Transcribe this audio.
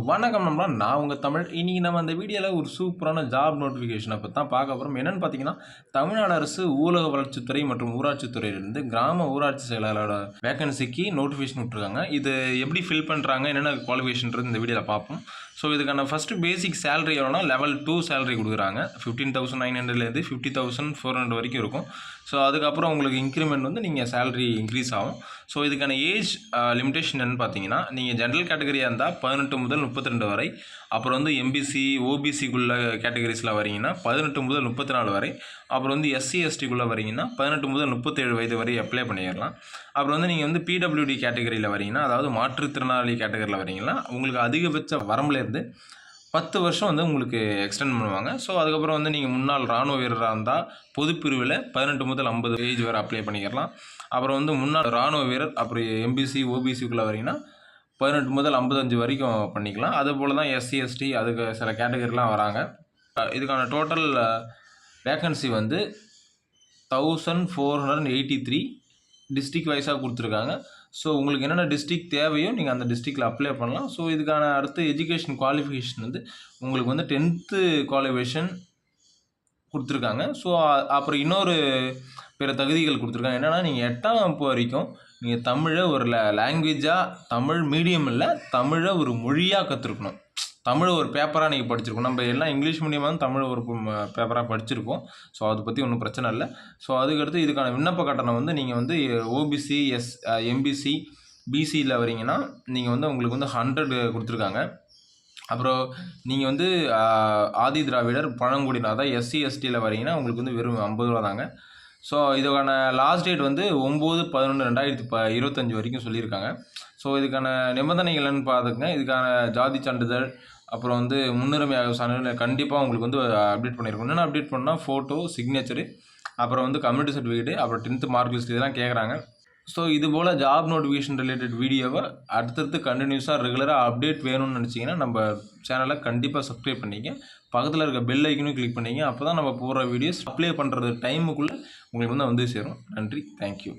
வணக்கம் நண்பா, நான் உங்கள் தமிழ். இன்றைக்கி நம்ம அந்த வீடியோவில் ஒரு சூப்பரான ஜாப் நோட்டிஃபிகேஷனை பற்றி தான் பார்க்க போகிறோம். என்னென்னு பார்த்தீங்கன்னா, தமிழ்நாடு அரசு ஊரக வளர்ச்சித்துறை மற்றும் ஊராட்சித்துறையிலிருந்து கிராம ஊராட்சி செயலாளரோட வேகன்சிக்கு நோட்டிஃபிகேஷன் விட்டுருக்காங்க. இது எப்படி ஃபில் பண்ணுறாங்க, என்னென்ன குவாலிஃபிகேஷன்றது இந்த வீடியோவில் பார்ப்போம். ஸோ இதுக்கான ஃபஸ்ட்டு பேசிக் சேலரி எவ்வளோனா லெவல் 2 சேலரி கொடுக்குறாங்க. 15,900லேருந்து 50,400 வரைக்கும் இருக்கும். ஸோ அதுக்கப்புறம் உங்களுக்கு இன்க்ரிமெண்ட் வந்து நீங்கள் சேலரி இன்க்ரீஸ் ஆகும். ஸோ இதுக்கான ஏஜ் லிமிடேஷன் என்னன்னு பார்த்தீங்கன்னா, நீங்கள் ஜென்ரல் கேட்டகரியாக இருந்தால் 18 முதல் 32 வரை, அப்புறம் வந்து எம்பிசி ஓபிசிக்குள்ள கேட்டகரிஸில் வரீங்கன்னா 18 முதல் 34 வரை, அப்புறம் வந்து எஸ்சி எஸ்டிக்குள்ளே வரீங்கன்னா 18 முதல் 37 வயது வரை அப்ளை பண்ணிடலாம். அப்புறம் வந்து நீங்கள் வந்து பிடபிள்யூடி கேட்டகரியில் வரீங்கன்னா, அதாவது மாற்றுத்திறனாளி கேட்டகரியில் வரீங்கன்னா உங்களுக்கு அதிகபட்ச வரம்புலேருந்து 10 வருஷம் வந்து உங்களுக்கு எக்ஸ்டெண்ட் பண்ணுவாங்க. ஸோ அதுக்கப்புறம் வந்து நீங்கள் முன்னாள் இராணுவ வீரராக இருந்தால் பொதுப்பிரிவில் 18 முதல் 50 ஏஜ் வரை அப்ளை பண்ணிக்கலாம். அப்புறம் வந்து முன்னாள் இராணுவ வீரர் அப்புறம் எம்பிசி ஓபிசிக்குள்ளே வரீங்கன்னா 18 முதல் 55 வரைக்கும் பண்ணிக்கலாம். அதுபோல் தான் எஸ்சி எஸ்டி அதுக்கு சில கேட்டகரிலாம் வராங்க. இதுக்கான டோட்டல் வேக்கன்சி வந்து 1483 டிஸ்ட்ரிக்ட் வைஸாக கொடுத்துருக்காங்க. ஸோ உங்களுக்கு என்னென்ன டிஸ்ட்ரிக்ட் தேவையோ நீங்கள் அந்த டிஸ்ட்ரிக்டில் அப்ளை பண்ணலாம். ஸோ இதுக்கான அடுத்த எஜுகேஷன் குவாலிஃபிகேஷன் வந்து உங்களுக்கு வந்து 10th குவாலிஃபிகேஷன் கொடுத்துருக்காங்க. ஸோ அப்புறம் இன்னொரு பிற தகுதிகள் கொடுத்துருக்காங்க. என்னென்னா, நீங்கள் 8ஆம் வகுப்பு வரைக்கும் நீங்கள் தமிழை ஒரு லாங்குவேஜாக, தமிழ் மீடியம் இல்லை, தமிழை ஒரு மொழியாக கற்றுருக்கணும். தமிழ் ஒரு பேப்பராக நீங்கள் படிச்சிருக்கணும். நம்ம எல்லாம் இங்கிலீஷ் மீடியமாக தான் தமிழ் ஒரு பேப்பராக படிச்சிருக்கோம். ஸோ அதை பற்றி ஒன்றும் பிரச்சனை இல்லை. ஸோ அதுக்கடுத்து இதுக்கான விண்ணப்ப கட்டணம் வந்து நீங்கள் வந்து ஓபிசி எம்பிசி பிசியில் வரீங்கன்னா நீங்கள் வந்து உங்களுக்கு வந்து 100 கொடுத்துருக்காங்க. அப்புறம் நீங்கள் வந்து ஆதி திராவிடர் பழங்குடியினர் அதாவது எஸ்சி எஸ்டியில் வரீங்கன்னா உங்களுக்கு வந்து வெறும் 50 ரூபா தாங்க. ஸோ இதுக்கான லாஸ்ட் டேட் வந்து 9/11/2025 வரைக்கும் சொல்லியிருக்காங்க. ஸோ இதுக்கான நிபந்தனைகள் என்னென்னு பார்த்துக்கங்க. இதுக்கான ஜாதி சான்றிதழ், அப்புறம் வந்து முன்னுரிமை ஆய்வு சான்றிதழ் கண்டிப்பாக உங்களுக்கு வந்து அப்டேட் பண்ணியிருக்கணும். என்னென்ன அப்டேட் பண்ணால் ஃபோட்டோ, சிக்னேச்சரு, அப்புறம் வந்து கம்யூனிட்டி சர்டிஃபிகேட்டு, அப்புறம் 10th மார்க் லிஸ்ட் இதெல்லாம் கேட்குறாங்க. ஸோ இது போல் ஜாப் நோட்டிஃபிகேஷன் ரிலேட்டட் வீடியோவை அடுத்தடுத்து கண்டினியூஸாக ரெகுலராக அப்டேட் வேணும்னு நினச்சிங்கன்னா நம்ம சேனலை கண்டிப்பாக சப்ஸ்கிரைப் பண்ணிக்க. பக்கத்தில் இருக்க பெல் ஐக்கனும் கிளிக் பண்ணிங்க. அப்போ தான் நம்ம போகிற வீடியோஸ் அப்ளை பண்ணுறது டைமுக்குள்ளே உங்களுக்கு வந்து சேரும். நன்றி, தேங்க்யூ.